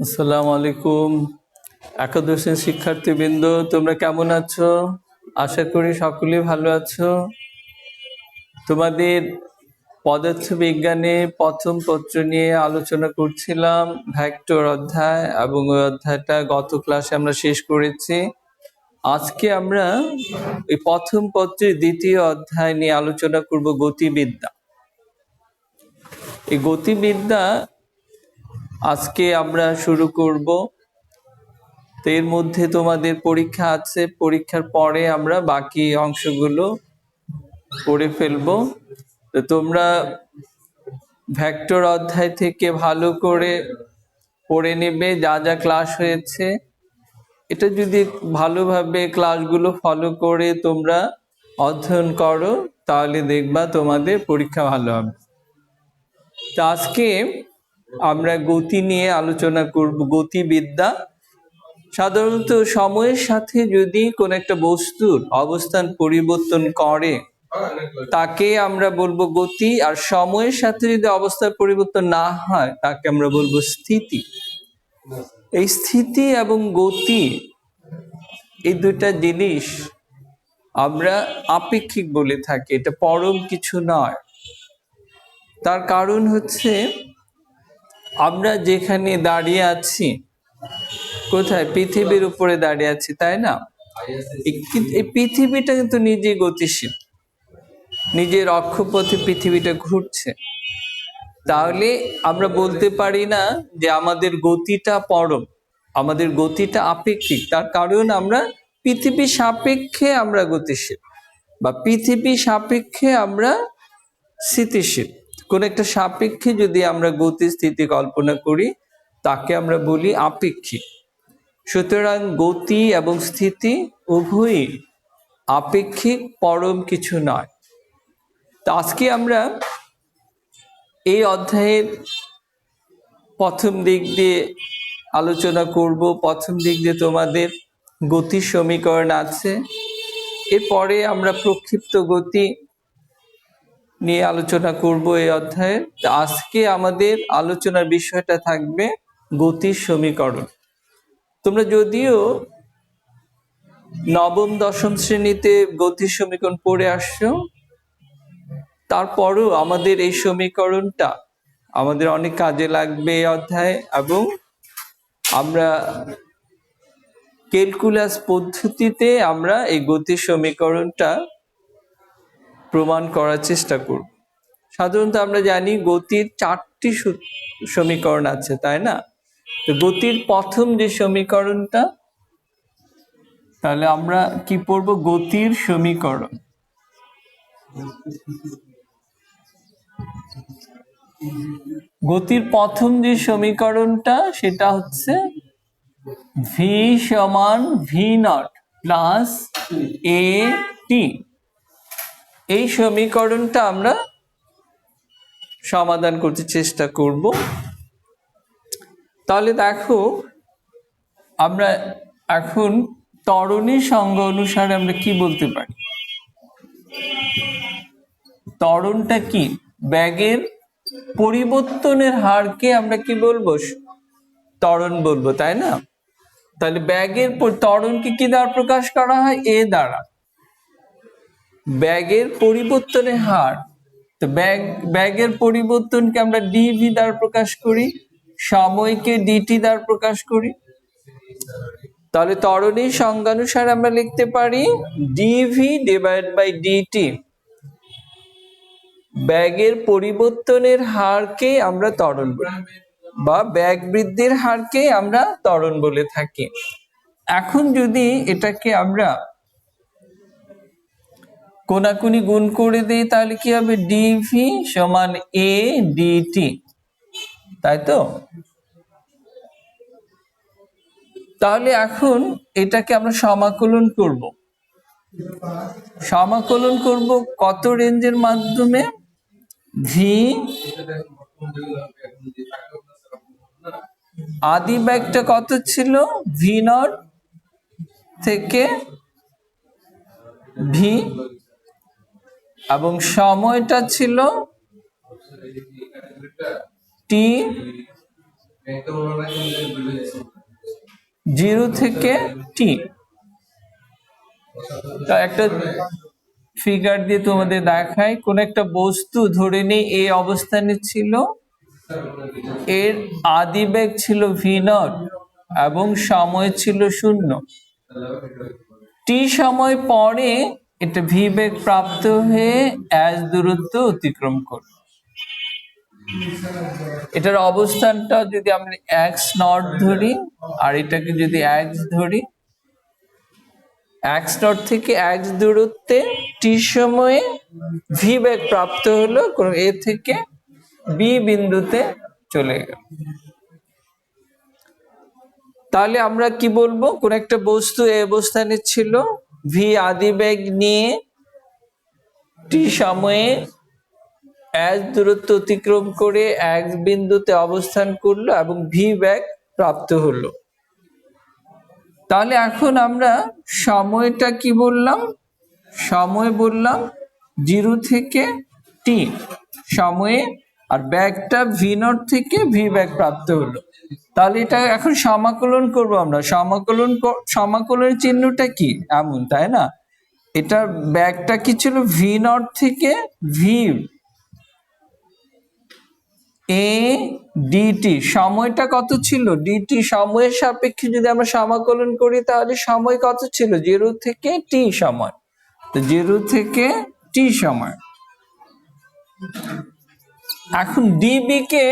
আসসালামু আলাইকুম। একাদশ শ্রেণীর শিক্ষার্থীবৃন্দ, তোমরা কেমন আছো? আশা করি সকলেই ভালো আছো। তোমাদের পদার্থ বিজ্ঞানে প্রথম পত্র নিয়ে আলোচনা করছিলাম, ভেক্টর অধ্যায়, এবং ওই অধ্যায়টা গত ক্লাসে আমরা শেষ করেছি। আজকে আমরা এই প্রথম পত্রের দ্বিতীয় অধ্যায় নিয়ে আলোচনা করব, গতিবিদ্যা। এই গতিবিদ্যা আজকে আমরা শুরু করব। তো এর মধ্যে তোমাদের পরীক্ষা আছে, পরীক্ষার পরে আমরা বাকি অংশগুলো পড়ে ফেলবো। তো তোমরা ভেক্টর অধ্যায় থেকে ভালো করে পড়ে নেবে যা যা ক্লাস হয়েছে। এটা যদি ভালোভাবে ক্লাসগুলো ফলো করে তোমরা অধ্যয়ন করো, তাহলে দেখবা তোমাদের পরীক্ষা ভালো হবে। তো আজকে আমরা গতি নিয়ে আলোচনা করব, গতিবিদ্যা। সাধারণত সময়ের সাথে যদি কোন একটা বস্তুর অবস্থান পরিবর্তন করে তাকে আমরা বলবো গতি, আর সময়ের সাথে যদি অবস্থার পরিবর্তন না হয় তাকে আমরা বলবো স্থিতি। এই স্থিতি এবং গতি, এই দুইটা জিনিস আমরা আপেক্ষিক বলে থাকি, এটা পরম কিছু নয়। তার কারণ হচ্ছে আমরা যেখানে দাঁড়িয়ে আছি, কোথায়? পৃথিবীর উপরে দাঁড়িয়ে আছি, তাই না? এই পৃথিবীটা কিন্তু নিজেই গতিশীল, নিজের অক্ষপথে পৃথিবীটা ঘুরছে। তাহলে আমরা বলতে পারি না যে আমাদের গতিটা পরম, আমাদের গতিটা আপেক্ষিক। তার কারণ আমরা পৃথিবী সাপেক্ষে আমরা গতিশীল, বা পৃথিবী সাপেক্ষে আমরা স্থিতিশীল। কোন একটা সাপেক্ষে যদি আমরা গতি স্থিতি কল্পনা করি তাকে আমরা বলি আপেক্ষিক। সুতরাং গতি এবং স্থিতি উভয়ই আপেক্ষিক, পরম কিছু নয়। তো আজকে আমরা এই অধ্যায়ের প্রথম দিক দিয়ে আলোচনা করব। প্রথম দিক দিয়ে তোমাদের গতির সমীকরণ আছে, এরপরে আমরা প্রক্ষিপ্ত গতি নিয়ে আলোচনা করব এই অধ্যায়ে। আজকে আমাদের আলোচনার বিষয়টা থাকবে গতির সমীকরণ। তোমরা যদিও নবম দশম শ্রেণীতে গতির সমীকরণ পড়ে আসছো, তারপরও আমাদের এই সমীকরণটা আমাদের অনেক কাজে লাগবে এই অধ্যায়ে, এবং আমরা ক্যালকুলাস পদ্ধতিতে আমরা এই গতির সমীকরণটা প্রমাণ করার চেষ্টা করব। সাধারণত আমরা জানি গতির 4টি সমীকরণ আছে, তাই না? তো গতির প্রথম যে সমীকরণটা, তাহলে আমরা কি পড়ব? গতির সমীকরণ। গতির প্রথম যে সমীকরণটা সেটা হচ্ছে ভি সমান ভি নট প্লাস এ টি। এই সমীকরণটা আমরা সমাধান করতে চেষ্টা করব। তাহলে দেখো, আমরা এখন ত্বরণের সংজ্ঞা অনুসারে আমরা কি বলতে পারি? ত্বরণটা কি? বেগের পরিবর্তনের হারকে আমরা কি বলবো? ত্বরণ বলবো, তাই না? তাহলে ব্যাগের ত্বরণকে কি দ্বারা প্রকাশ করা হয়? এ দ্বারা। ব্যাগের পরিবর্তনের হার, তো ব্যাগের পরিবর্তনকে আমরা ডিভি দ্বারা প্রকাশ করি, সময়কে ডিটি দ্বারা প্রকাশ করি। তাহলে ত্বরণের সংজ্ঞানুসারে আমরা লিখতে পারি ডিভি ডিভাইড বাই ডিটি। ব্যাগের পরিবর্তনের হারকে আমরা ত্বরণ বলি, বা ব্যাগ বৃদ্ধির হারকে আমরা ত্বরণ বলে থাকি। এখন যদি এটাকে আমরা কোনাকুনি গুণ করে দেই তাহলে কি হবে? ডিভি সমান এ ডিটি, তাই তো? তাহলে এখন এটাকে আমরা সমাকলন করব। সমাকলন করব কত রেঞ্জের মাধ্যমে? ভি, আদি ব্যাগটা কত ছিল? ভি নট থেকে ভি, এবং সময়টা ছিল টি জিরো থেকে টি। একটা ফিগার দিয়ে তোমাদের দেখাই, কোন একটা বস্তু ধরে নেই এই অবস্থানে ছিল, এর আদি বেগ ছিল v0 এবং সময় ছিল 0। টি সময় পরে এটা ভি বেগ প্রাপ্ত হয়ে এস দূরত্ব অতিক্রম করবে। এটার অবস্থানটা যদি আমরা এক্স নট ধরি আর এটাকে যদি এক্স ধরি, এক্স নট থেকে এক্স দূরত্বে টি সময়ে ভি বেগ প্রাপ্ত হলো, এ থেকে বি বিন্দুতে চলে গেল। তাহলে আমরা কি বলবো, কোন একটা বস্তু এই অবস্থানে ছিল, ভি আদি বেগ নিয়ে টি সময়ে এস দূরত্ব অতিক্রম করে এক্স বিন্দুতে অবস্থান করলো এবং ভি বেগ প্রাপ্ত হলো। তাহলে এখন আমরা সময়টা কি বললাম, সময় বললাম 0 থেকে টি সময়ে, আর ব্যাগটা v0 থেকে ভি ব্যাগ প্রাপ্ত হলো। তাহলে এটা এখন সমাকলন করব আমরা। সমাকলনের চিহ্নটা কি এমন, তাই না? এটা ব্যাগটা কি ছিল, v0 থেকে ভি এ ডিটি, সময়টা কত ছিল ডিটি, সময়ের সাপেক্ষে যদি আমরা সমাকলন করি তাহলে সময় কত ছিল, 0 থেকে টি সময়। তো 0 থেকে টি সময়। এখন ডিবি কে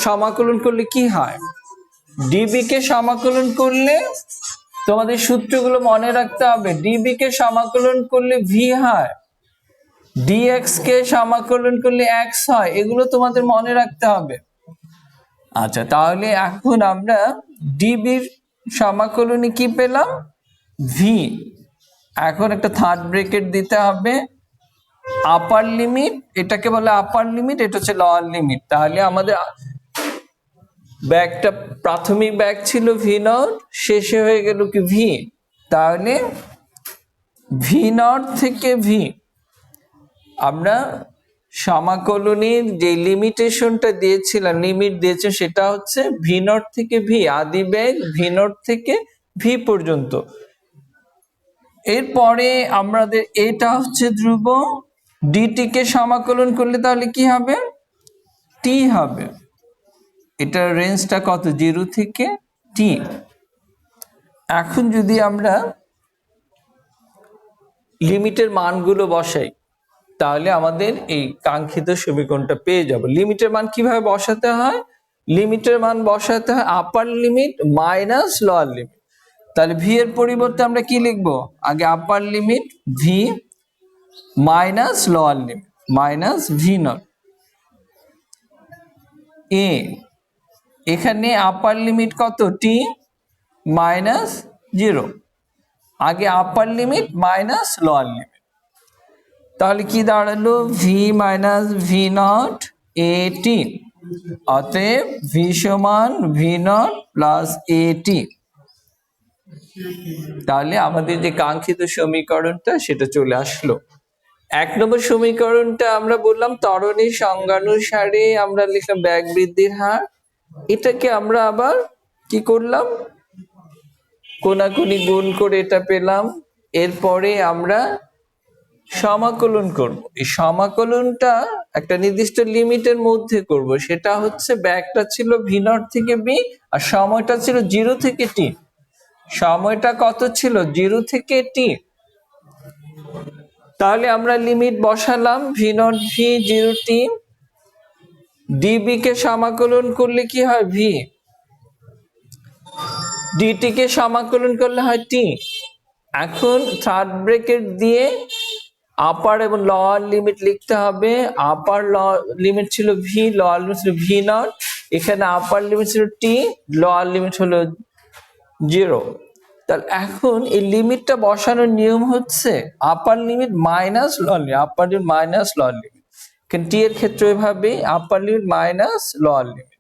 সমাকলন করলে কি হয়, ডিবি কে সমাকলন করলে তোমাদের সূত্রগুলো মনে রাখতে হবে। ডিবি কে সমাকলন করলে ভি হয়, ডিএক্স কে সমাকলন করলে এক্স হয়, এগুলো তোমাদের মনে রাখতে হবে। আচ্ছা, তাহলে এখন আমরা ডিবির সমাকলনে কি পেলাম, ভি। এখন একটা থার্ড ব্র্যাকেট দিতে হবে, আপার লিমিট, এটাকে বলে আপার লিমিট, এটা হচ্ছে লোয়ার লিমিট। তাহলে আমাদের ব্যাগটা প্রাথমিক ব্যাগ ছিল v0, শেষে হয়ে গেল কি ভি। তাহলে v0 থেকে ভি আমরা সমাকলনের যে লিমিটেশনটা দিয়েছিলাম, লিমিট দিয়েছে, সেটা হচ্ছে v0 থেকে ভি, আদি বেগ v0 থেকে ভি পর্যন্ত। এরপরে আমাদের এটা হচ্ছে ধ্রুব, ডিটি কে সমাকলন করলে তাহলে কি হবে, টি হবে। এটার রেঞ্জটা কত, 0 থেকে টি। এখন যদি আমরা লিমিটের মানগুলো বসাই তাহলে আমাদের এই কাঙ্ক্ষিত সমীকরণটা পেয়ে যাব। লিমিটের মান কিভাবে বসাতে হয়, লিমিটের মান বসাতে হয় upper limit minus lower limit. তাহলে ভি এর পরিবর্তে আমরা কি লিখবো, আগে upper limit v minus lower limit minus v not a, এখানে আপার লিমিট কত, টি মাইনাস 0, আগে upper limit minus lower limit. তাহলে কি দাঁড়ালো, v minus v not a t, অতএব ভি সমান V not plus a t. তাহলে আমাদের যে কাঙ্ক্ষিত সমীকরণটা সেটা চলে আসলো। 1 নম্বর সমীকরণটা আমরা বললাম ত্বরণের সংজ্ঞানুসারে আমরা লিখলাম ব্যাগ বৃদ্ধির হার। এটাকে আমরা আবার কি করলাম, কোনাকুনি গুণ করে এটা পেলাম। এরপরে আমরা সমাকলন করব। এই সমাকলনটা একটা নির্দিষ্ট লিমিটের মধ্যে করব, সেটা হচ্ছে ব্যাগটা ছিল v0 থেকে বি আর সময়টা ছিল 0 থেকে টি। সময়টা কত ছিল, 0 থেকে টি। তাহলে আমরা লিমিট বসালাম v0 ভি 0 টি, ডিবি কে সমাকলন করলে কি হয় ভি, ডিটি কে সমাকলন করলে হয় টি। এখন থার্ড ব্র্যাকেট দিয়ে আপার এবং লোয়ার লিমিট লিখতে হবে। আপার লিমিট ছিল ভি, লোয়ার লিমিট ছিল ভি নট, এখানে আপার লিমিট ছিল টি, লোয়ার লিমিট হলো 0। তাহলে এখন এই লিমিটটা বসানোর নিয়ম হচ্ছে আপার লিমিট মাইনাস লোয়ার লিমিট, আপার লিমিট মাইনাস লোয়ার লিমিট। কিন্তু টি এর ক্ষেত্রে এভাবে আপার লিমিট মাইনাস লোয়ার লিমিট।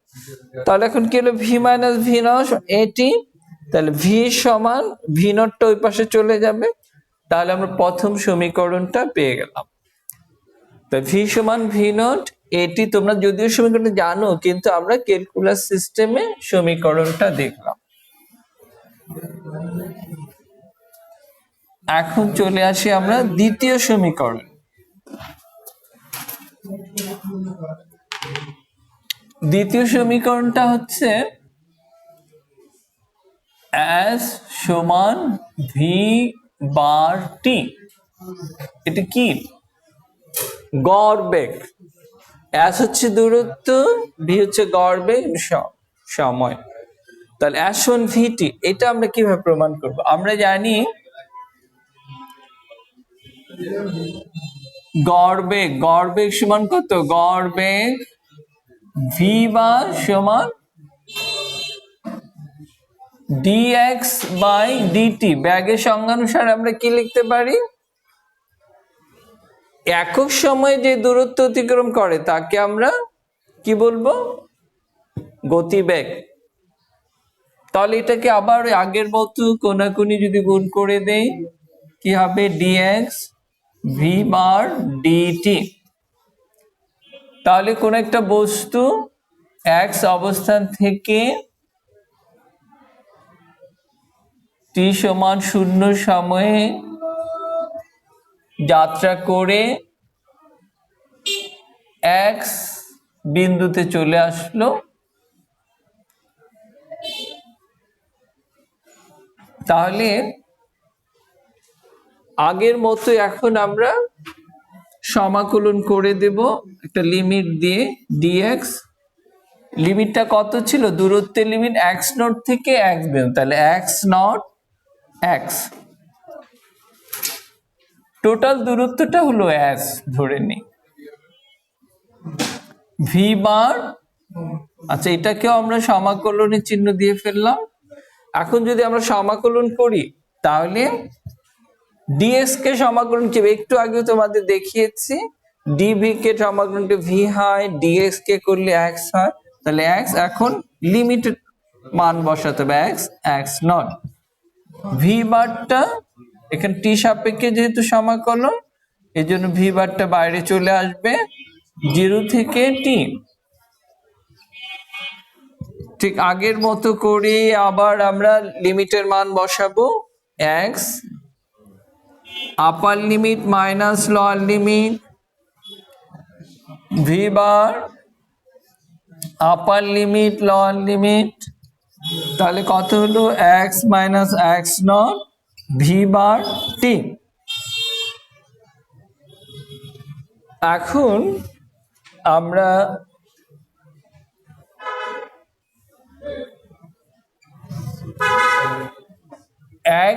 তাহলে এখন কি হলো, ভি মাইনাস ভি নট এটি, তাহলে ভি সমান ভি নটটা ওই পাশে চলে যাবে। তাহলে আমরা প্রথম সমীকরণটা পেয়ে গেলাম। তাই ভি সমান ভি নট এটি তোমরা যদিও সমীকরণ জানো, কিন্তু আমরা ক্যালকুলাস সিস্টেমে সমীকরণটা দেখলাম। এখন চলে আসি আমরা দ্বিতীয় সমীকরণ। দ্বিতীয় সমীকরণটা হচ্ছে S সমান V বার টি। এটা কি? গড় বেগ। S হচ্ছে দূরত্ব, V হচ্ছে গড় বেগ, সময়। তাহলে S সমান VT, এটা আমরা কিভাবে প্রমাণ করব? আমরা জানি গড় বেগ সমান কত? গড় বেগ V বার সমান dx বাই dt। ব্যাগের সংজ্ঞানুসারে আমরা কি লিখতে পারি? একক সময়ে যে দূরত্ব অতিক্রম করে তাকে আমরা কি বলবো? গতিবেগ। তাহলে এটাকে আবার আগের মতো কোনাকুনি যদি গুণ করে দেই, কি হবে? dx v বার dt। তাহলে কোন একটা বস্তু x অবস্থান থেকে t সমান 0 সময়ে যাত্রা করে x বিন্দুতে চলে আসলো। তাহলে আগের মতো এখন আমরা সমাকলন করে দেব একটা লিমিট দিয়ে। dx লিমিটটা কত ছিল? দূরত্বের লিমিট x নট থেকে x বিন্দু, তাহলে x নট x। টোটাল দূরত্বটা হলো s ধরে নিই। v বার, আচ্ছা এটাকেও আমরা সমাকলনের চিহ্ন দিয়ে ফেললাম। এখন যদি আমরা সমাকলন করি তাহলে dx কে সমাকলন কি? একটু আগে তোমাদের দেখিয়েছি, dv কে সমাকলন v হয়, dx কে করলে x হয়, তাহলে x এখন লিমিটেড মান বসাতে হবে, x নট। v বারটা এখানে t সাপেক্ষে যেহেতু সমাকলন, এই জন্য v বারটা বাইরে চলে আসবে 0 থেকে t। ঠিক আগের মতো করে আবার আমরা লিমিটের মান বসাবো। x আপার limit minus lower limit v বার আপার লিমিট লোয়ার লিমিট, তাহলে কত হলো? x minus x not v bar t। এখন আমরা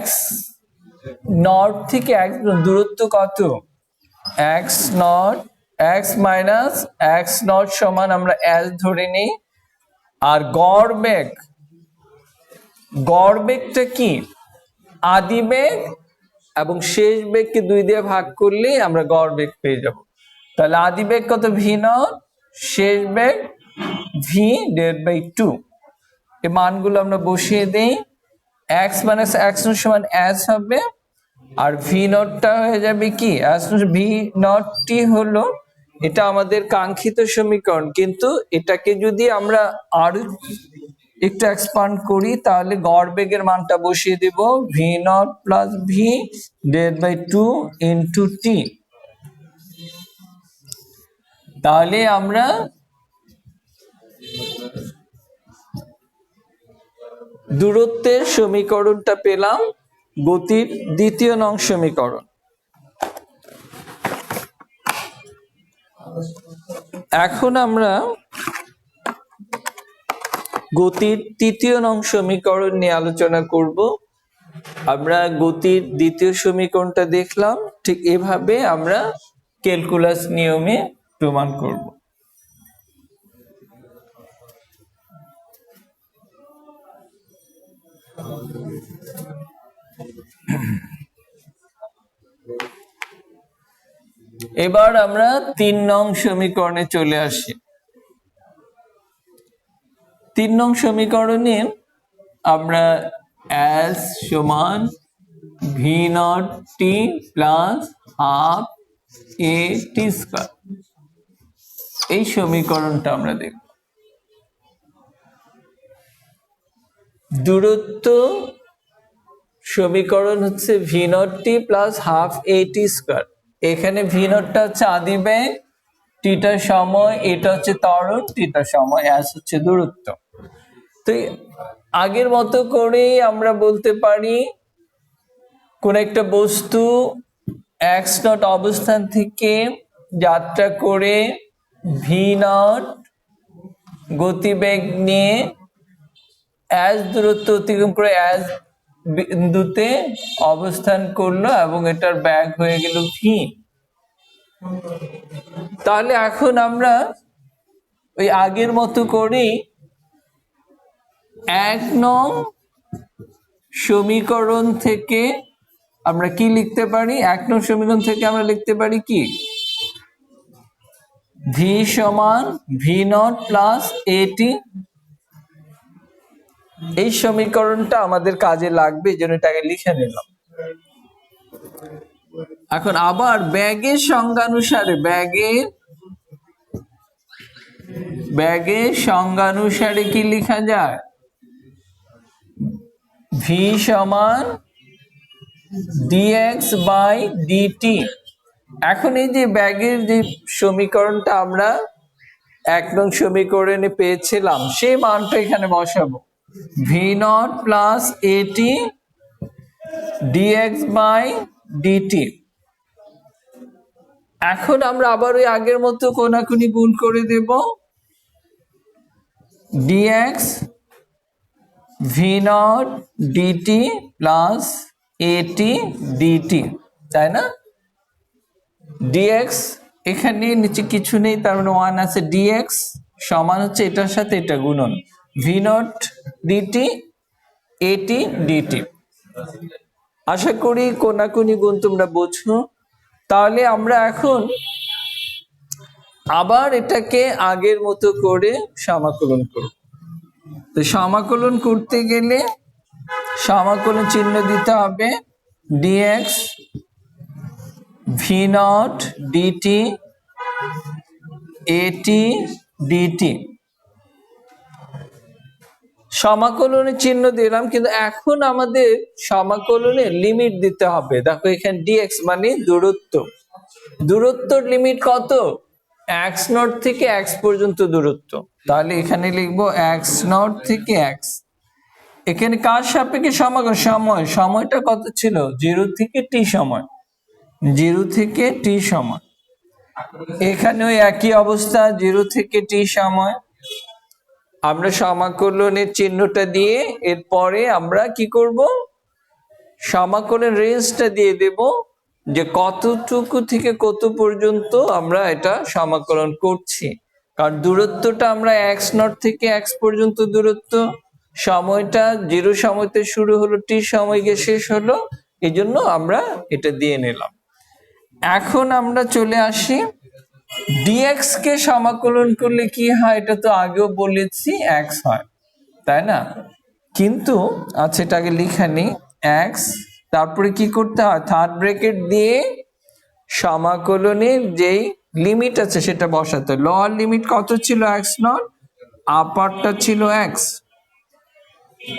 x নট থেকে x দূরত্ব কত? x not x minus x not সমান আমরা s ধরে নিই। আর গড় বেগটা কি? আদি বেগ এবং শেষ বেগকে 2 দিয়ে ভাগ করলে আমরা গড় বেগ পেয়ে যাব। তাহলে আদি বেগ কত? v নট, শেষ বেগ v ডিভাইড বাই 2। এই মানগুলো আমরা বসিয়ে দেই। x মাইনাস x নট সমান s হবে, আর v নটটা হয়ে যাবে কি? s v নট t হলো, এটা আমাদের কাঙ্ক্ষিত সমীকরণ। কিন্তু এটাকে যদি আমরা আরো একটু এক্সপান্ড করি তাহলে গড় বেগের মানটা বসিয়ে দেব v naught plus v divide by 2 into t। তাহলে আমরা দূরত্বের সমীকরণটা পেলাম, গতির দ্বিতীয় নং সমীকরণ। এখন আমরা গতির তৃতীয় নং সমীকরণ নিয়ে আলোচনা করব। আমরা গতির দ্বিতীয় সমীকরণটা দেখলাম, ঠিক এভাবে আমরা ক্যালকুলাস নিয়মে প্রমাণ করব। এবার আমরা 3 নং সমীকরণে চলে আসি। 3 নং সমীকরণে আমরা s সমান v not t plus half a t square. এই সমীকরণটা আমরা দেখব। দূরত্ব সমীকরণ হচ্ছে ভি নট টি প্লাস হাফ এ টি স্কোয়ার। এখানে ভি নটটা হচ্ছে আদি বেগ, টিটা সময়, এটা হচ্ছে ত্বরণ, টিটা সময়, এস হচ্ছে দূরত্ব। তো আগের মতো করেই আমরা বলতে পারি কোন একটা বস্তু এক্স নট অবস্থান থেকে যাত্রা করে ভি নট গতিবেগ নিয়ে এস দূরত্ব অতিক্রম করে এস বিন্দুতে অবস্থান করলো এবং এটার ব্যাগ হয়ে গেল ভি। তাহলে এখন আমরা ওই আগের মতো করেই 1 নং সমীকরণ থেকে আমরা কি লিখতে পারি? 1 নং সমীকরণ থেকে আমরা লিখতে পারি কি? ভি সমান ভি নট প্লাস এটি। এই সমীকরণটা আমাদের কাজে লাগবে, এই জন্য এটাকে লিখে নিলাম। এখন আবার ব্যাগের সংজ্ঞানুসারে ব্যাগের সংজ্ঞানুসারে কি লেখা যায়? ভি সমান ডিএক্স বাই ডিটি। এখন এই যে ব্যাগের যে সমীকরণটা আমরা 1 নং সমীকরণে পেয়েছিলাম, সেই মানটা এখানে বসাবো। V not plus a t d x by d t. এখন আমরা আবার ওই আগের মতো কোনাকুনি গুণ করে দেব। D x v not d t plus a t d t, তাই না? ডিএক্স এখানে নিচে কিছু নেই, তার মানে 1 আছে। ডিএক্স সমান হচ্ছে এটার সাথে এটা গুণন ভি নট ডিটি এটি ডিটি। আশা করি কোনাকুনি গুণ তোমরা বোঝো। তাহলে আমরা এখন আবার এটাকে আগের মতো করে সমাকলন করব। তো সমাকলন করতে গেলে সমাকলন চিহ্ন দিতে হবে। ডিএক্স ভি নট ডিটি এটি ডিটি, সমাকলনের চিহ্ন দিলাম, কিন্তু এখন আমাদের সমাকলনের লিমিট দিতে হবে। দেখো এখানে ডিএক্স মানে দূরত্ব, দূরত্বর লিমিট কত? এক্স নট থেকে এক্স পর্যন্ত দূরত্ব। তাহলে এখানে লিখবো এক্স নট থেকে এক্স। এখানে কার সাপেক্ষে সমাকলন? সময়টা কত ছিল? 0 থেকে টি সময়, 0 থেকে টি সময়। এখানে ওই একই অবস্থা, 0 থেকে টি সময়। আমরা সমাকলনের চিহ্নটা দিয়ে এরপরে আমরা কি করব? সমাকলনের রেঞ্জটা দিয়ে দেব, যে কতটুকু থেকে কত পর্যন্ত আমরা এটা সমাকলন করছি। কারণ দূরত্বটা আমরা এক্স নট থেকে এক্স পর্যন্ত দূরত্ব, সময়টা 0 সময়তে শুরু হলো, টি সময় গিয়ে শেষ হলো, এই জন্য আমরা এটা দিয়ে নিলাম। এখন আমরা চলে আসি ডিএক্স কে সমাকলন করলে কি হয়? এটা তো আগেও বলেছি, এক্স হয়, তাই না? কিন্তু আচ্ছা, এটাকে লিখে নি এক্স, তারপরে কি করতে হয়? থার্ড ব্র্যাকেট দিয়ে সমাকলনের যেই লিমিট আছে সেটা বসাতে। লোয়ার লিমিট কত ছিল? এক্স নট, আপারটা ছিল এক্স।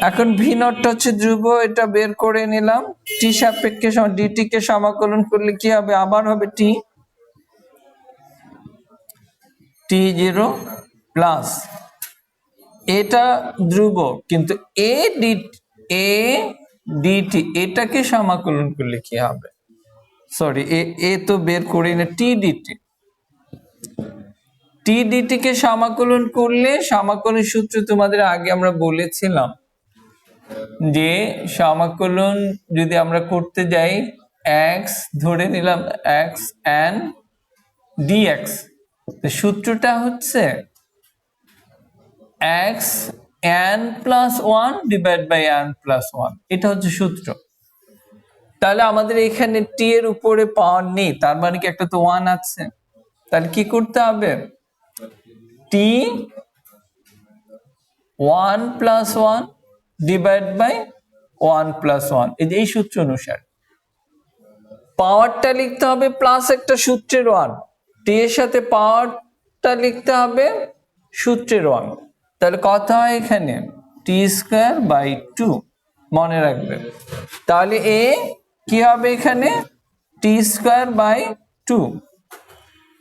এখন ভি নটটা হচ্ছে ধ্রুব, এটা বের করে নিলাম। টি সাপেক্ষে ডিটি কে সমাকলন করলে কি হবে? আবার হবে টি, টি জিরো প্লাস এটা ধ্রুব, কিন্তু এ ডিটি এটাকে সমাকলন করলে কি হবে? সরি, এ তো বের করি না, টি ডিটি কে সমাকলন করলে, সমাকলন সূত্র তোমাদের আগে আমরা বলেছিলাম যে সমাকলন যদি আমরা করতে যাই, এক্স ধরে নিলাম, এক্স এন ডিএক্স, সূত্রটা হচ্ছে X N plus 1 divide by N plus 1, এটা হচ্ছে সূত্র। তাহলে আমাদের এখানে টি এর উপরে পাওয়ার নেই, তার মানে কি একটা তো 1 আছে। তাহলে কি করতে হবে? টি 1 প্লাস 1 ডিভাইড বাই 1 প্লাস 1, এই সূত্র অনুসারে পাওয়ারটা লিখতে হবে প্লাস একটা সূত্রের 1, টি এর সাথে পাওয়ার তা লিখতে হবে সূত্রের অঙ্ক। তাহলে কত হয় এখানে t²/2 মনে রাখবেন। তাহলে এ কি হবে এখানে t²/2।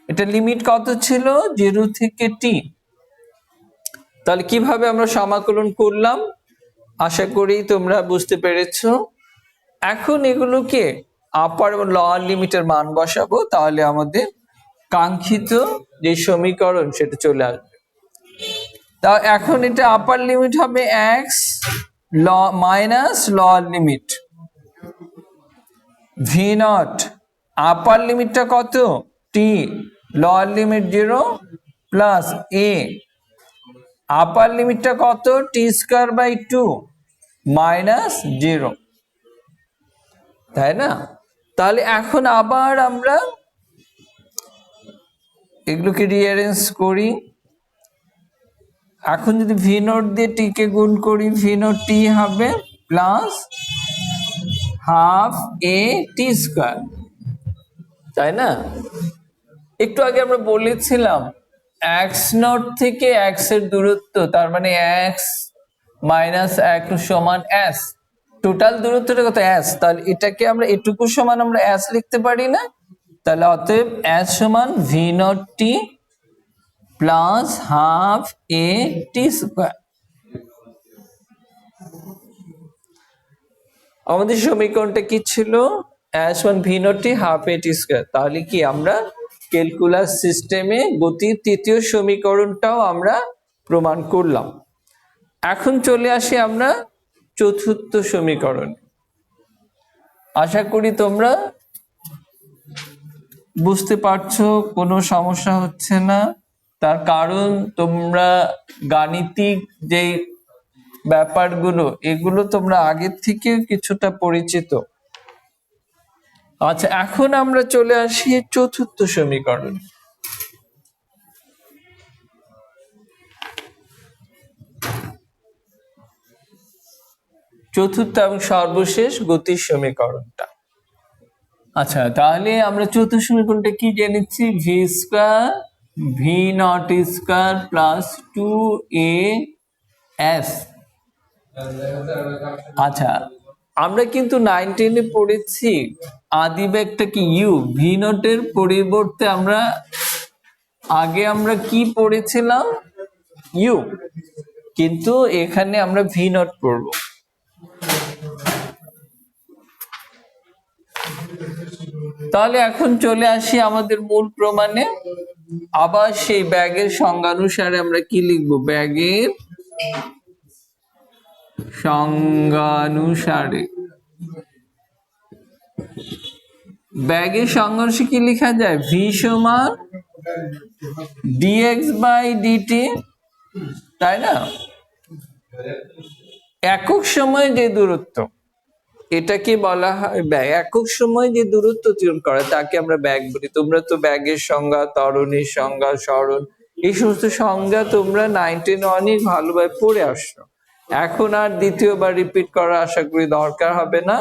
এটা লিমিট কত ছিল 0 থেকে t। তাহলে কিভাবে আমরা সমাকলন করলাম আশা করি তোমরা বুঝতে পেরেছো। এখন এগুলোকে আপার এবং লোয়ার লিমিটের মান বসাবো, তাহলে আমাদের কাঙ্ক্ষিত যে সমীকরণ সেটা চলে আসবে। তা এখন এটা আপার লিমিট হবে x minus lower limit v0, আপার লিমিটটা কত t, lower limit 0 plus a, আপার লিমিটটা কত t²/2 মাইনাস 0, তাই না? তাহলে এখন আবার আমরা এগুলোকে রিঅ্যারেঞ্জ করি। এখন যদি v0 দিয়ে t কে গুণ করি, v0 t হবে প্লাস হাফ a t², তাই না? একটু আগে আমরা বলেছিলাম x0 থেকে x এর দূরত্ব, তার মানে x মাইনাস 1 সমান s, টোটাল দূরত্বটা কত s, তাহলে এটাকে আমরা এটুকু সমান আমরা s লিখতে পারি না? তাহলে অতএব s সমান v0 t plus half a t²। আমাদের সমীকরণটা কি ছিল s সমান v0 t half a t²। তাহলে কি আমরা ক্যালকুলাস সিস্টেমে গতির তৃতীয় সমীকরণটাও আমরা প্রমাণ করলাম। এখন চলে আসি আমরা চতুর্থ সমীকরণ। আশা করি তোমরা বুঝতে পারছো, কোনো সমস্যা হচ্ছে না। তার কারণ তোমরা গাণিতিক যে ব্যাপারগুলো এগুলো তোমরা আগের থেকে কিছুটা পরিচিত। আচ্ছা, এখন আমরা চলে আসি চতুর্থ সমীকরণ। চতুর্থ এবং সর্বশেষ গতির সমীকরণটা। আচ্ছা, তাহলে আমরা চতুর্থ সমীকরণটা কি জেনেছি, v² v0² প্লাস 2as। আচ্ছা, আমরা কিন্তু 9-10 পড়েছি আদিবেগটা কি u, v0 এর পরিবর্তে আমরা আগে আমরা কি পড়েছিলাম u, কিন্তু এখানে আমরা v0 পড়ব। তাহলে এখন চলে আসি আমাদের মূল প্রমাণে। আবার সেই ব্যাগের সংজ্ঞানুসারে আমরা কি লিখব, ব্যাগের সংজ্ঞানুসারে, ব্যাগের সংজ্ঞানুসারে কি লেখা যায়, v সমান dx/dt, তাই না? একক সময়ে যে দূরত্ব, এটাকে বলা হয় ব্যাগ। একক সময় যে দূরত্ব অতিক্রম করে তাকে আমরা ব্যাগ বলি। তোমরা তো ব্যাগের সংজ্ঞা, ত্বরণের সংজ্ঞা, সরণ, এই সমস্ত সংজ্ঞা তোমরা 9-10 অনেক ভালোভাবে পড়ে আসছো। এখন আর দ্বিতীয়বার রিপিট করা আশা করি দরকার হবে না।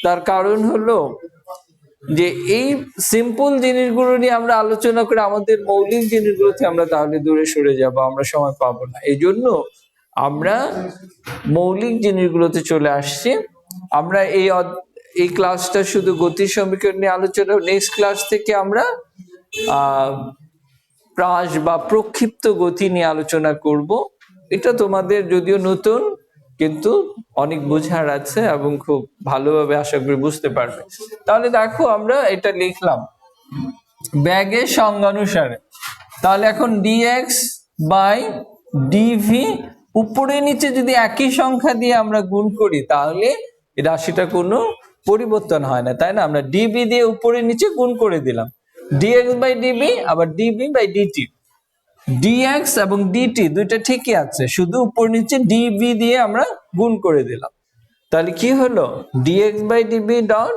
তার কারণ হলো যে এই সিম্পল জিনিসগুলো নিয়ে আমরা আলোচনা করে আমাদের মৌলিক জিনিসগুলোতে আমরা তাহলে দূরে সরে যাব, আমরা সময় পাবো না। এই জন্য আমরা মৌলিক জিনিসগুলোতে চলে আসছি। আমরা এই ক্লাসটা শুধু গতির সমীকরণ নিয়ে আলোচনা, নেক্সট ক্লাস থেকে আমরা প্রাস বা প্রক্ষিপ্ত গতি নিয়ে আলোচনা করব। এটা তোমাদের যদিও নতুন, কিন্তু অনেক বোঝার আছে এবং খুব ভালোভাবে আশা করি বুঝতে পারবে। তাহলে দেখো আমরা এটা লিখলাম ব্যাগের সংজ্ঞানুসারে। তাহলে এখন dx/dv উপরে নিচে যদি একই সংখ্যা দিয়ে আমরা গুণ করি তাহলে এই রাশিটা কোনো পরিবর্তন হয় না, তাই না? আমরা dv দিয়ে উপরে নিচে গুণ করে দিলাম, dx/dv আবার dv/dt, dx এবং dt দুইটা ঠিকই আছে, শুধু উপর নিচে dv দিয়ে আমরা গুণ করে দিলাম। তাহলে কি হলো dx/dv ডট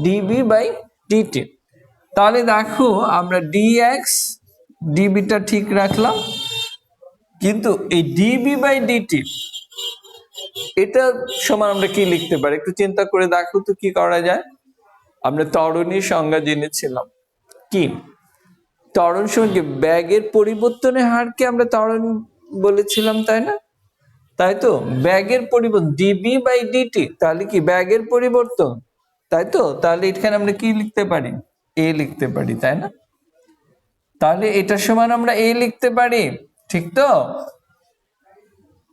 dv/dt। তাহলে দেখো আমরা dx dv টা ঠিক রাখলাম, কিন্তু এই dv/dt এটা সমান আমরা কি লিখতে পারি, একটু চিন্তা করে দেখো তো কি করা যায়। আমরা ত্বরণের সংজ্ঞা জেনেছিলাম কি, ত্বরণ সমান কি, ব্যাগের পরিবর্তনের হারকে আমরা ত্বরণ বলেছিলাম, তাই না? তাই তো, ব্যাগের পরিবর্তন ডিবি বাই ডিটি, তাহলে কি ব্যাগের পরিবর্তন, তাই তো? তাহলে এখানে আমরা কি লিখতে পারি, এ লিখতে পারি, তাই না? তাহলে এটার সমান আমরা এ লিখতে পারি, ঠিক তো?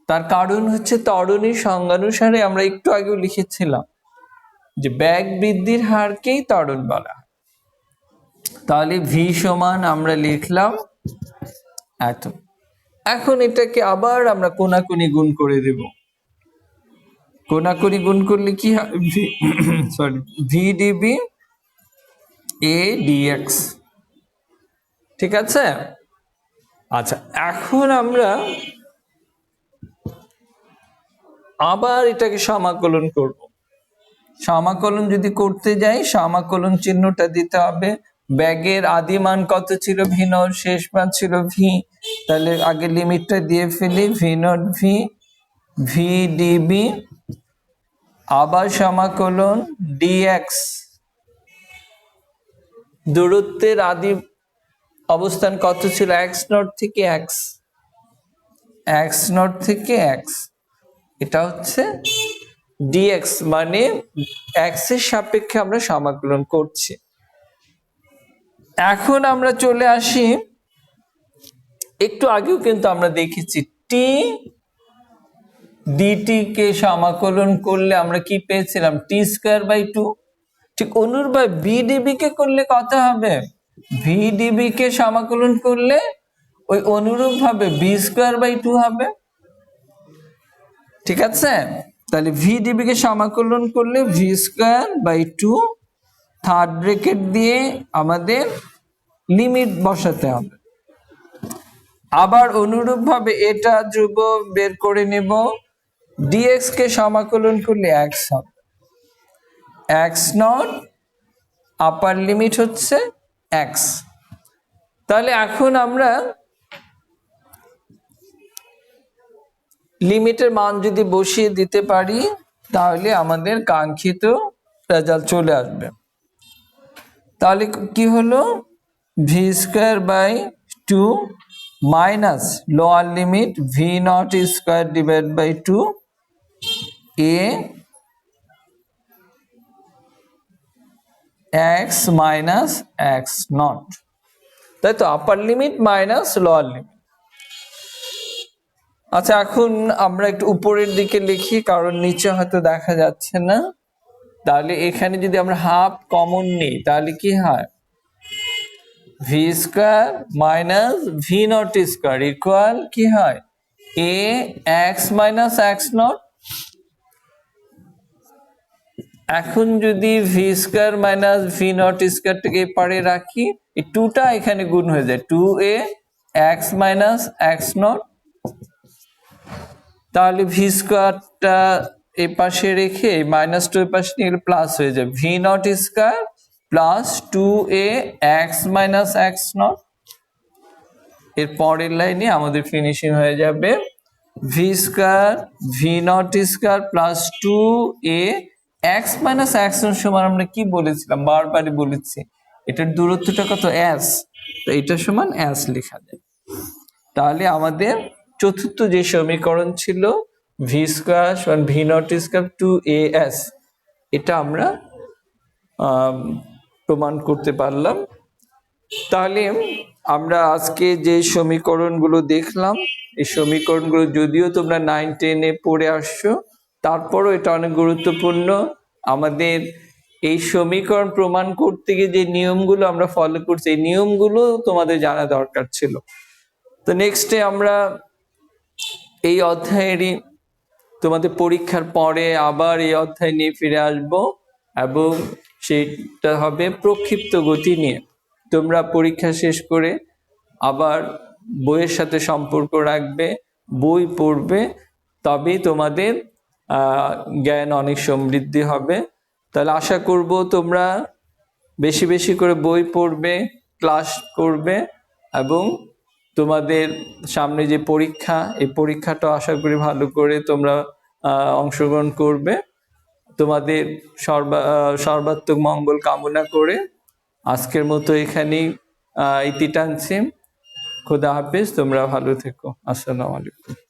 তার কারণ হচ্ছে ত্বরণের সংজ্ঞানুসারে আমরা একটু আগেও লিখেছিলাম যে ব্যাগ বৃদ্ধির হারকেই ত্বরণ বলা হয়। তাহলে ভি সমান আমরা লিখলাম এত। এখন এটাকে আবার আমরা কোনাকুনি গুণ করে দেব। কোনাকুনি গুণ করলে কি হয়, sorry, V D B A D X, ঠিক আছে? আচ্ছা, এখন আমরা আবার এটাকে সমাকলন করব। সমাকলন যদি করতে যাই, সমাকলন চিহ্নটা দিতে হবে। ব্যাগের আদি মান কত ছিল, ভি নট, শেষ মান ছিল ভি, তাহলে আগে লিমিটটা দিয়ে ফেলি, V naught V, V DB, আবার সমাকলন ডিএক্স, দূরত্বের আদি অবস্থান কত ছিল, এক্স নট থেকে এক্স, এক্স নট থেকে এক্স, এটা হচ্ছে ডিএক্স, মানে এক্স এর সাপেক্ষে আমরা সমাকলন করছি। এখন আমরা চলে আসি, একটু আগেও কিন্তু আমরা দেখেছি টি ডিটি কে সমাকলন করলে আমরা কি পেয়েছিলাম, টি স্কয়ার বাই টু। ঠিক অনুরূপভাবে বি ডিবি কে করলে কত হবে, ভি ডিবি কে সমাকলন করলে ওই অনুরূপ ভাবে বি স্কয়ার বাই টু হবে, ঠিক আছে? তাহলে ভি ডিবি কে সমাকলন করলে V square by two, third bracket দিয়ে আমাদের লিমিট বসাতে হবে। আবার অনুরূপ ভাবে এটা ধ্রুব বের করে নেব, ডিএক্স কে সমাকলন করলে এক্স হবে, এক্স নট, আপার লিমিট হচ্ছে এক্স। তাহলে এখন আমরা লিমিটের মান যদি বসিয়ে দিতে পারি, তাহলে আমাদের কাঙ্ক্ষিত রেজাল্ট চলে আসবে। তাহলে কি হলো, V square by two minus lower limit V naught square divide by two A x minus x naught, তাই তো, upper limit minus lower limit. আচ্ছা, এখন আমরা একটু উপরের দিকে লিখি, কারণ নিচে হয়তো দেখা যাচ্ছে না। তাহলে এখানে যদি আমরা হাফ কমন নিই, তাহলে কি হয়, v square minus v naught square equal কি হয়, a x minus x naught. এখন যদি v square minus v naught স্কয়ারটাকে পারে রাখি, এই টুটা এখানে গুণ হয়ে যায়, টু এ এক্স মাইনাস এক্স নট। তাহলে ভি স্কয়ারটা এই পাশে রেখে মাইনাস টু এর পাশে নিয়ে প্লাস হয়ে যায়, V naught square plus two এ এক্স মাইনাস এক্স নট। এর পরের লাইনে আমাদের ফিনিশিং হয়ে যাবে, V square V naught square plus two এ এক্স মাইনাস এক্স নট সমান আমরা কি বলেছিলাম, বারবারই বলেছি, এটার দূরত্বটা কত, এস, তো এটা সমান এস লেখা যায়। তাহলে আমাদের চতুর্থ যে সমীকরণ ছিল ভি স্কয়ার সমান V naught square two A S, এটা আমরা প্রমাণ করতে পারলাম। তাহলে আমরা আজকে যে সমীকরণগুলো দেখলাম, এই সমীকরণগুলো যদিও তোমরা 9-10-এ পড়ে আসছো, তারপরও এটা অনেক গুরুত্বপূর্ণ। আমাদের এই সমীকরণ প্রমাণ করতে গিয়ে যে নিয়মগুলো আমরা ফলো করছি, এই নিয়মগুলো তোমাদের জানা দরকার ছিল। তো নেক্সটে আমরা এই অধ্যায়েরই তোমাদের পরীক্ষার পরে আবার এই অধ্যায় নিয়ে ফিরে আসব, এবং সেটা হবে প্রক্ষিপ্ত গতি নিয়ে। তোমরা পরীক্ষা শেষ করে আবার বইয়ের সাথে সম্পর্ক রাখবে, বই পড়বে, তবেই তোমাদের জ্ঞান অনেক সমৃদ্ধি হবে। তাহলে আশা করব তোমরা বেশি বেশি করে বই পড়বে, ক্লাস করবে, এবং তোমাদের সামনে যে পরীক্ষা, এই পরীক্ষাটা আশা করি ভালো করে তোমরা অংশগ্রহণ করবে। তোমাদের সর্বাত্মক মঙ্গল কামনা করে আজকের মতো এখানেই ইতি টানছি। খোদা হাফিজ, তোমরা ভালো থেকো। আসসালামু আলাইকুম।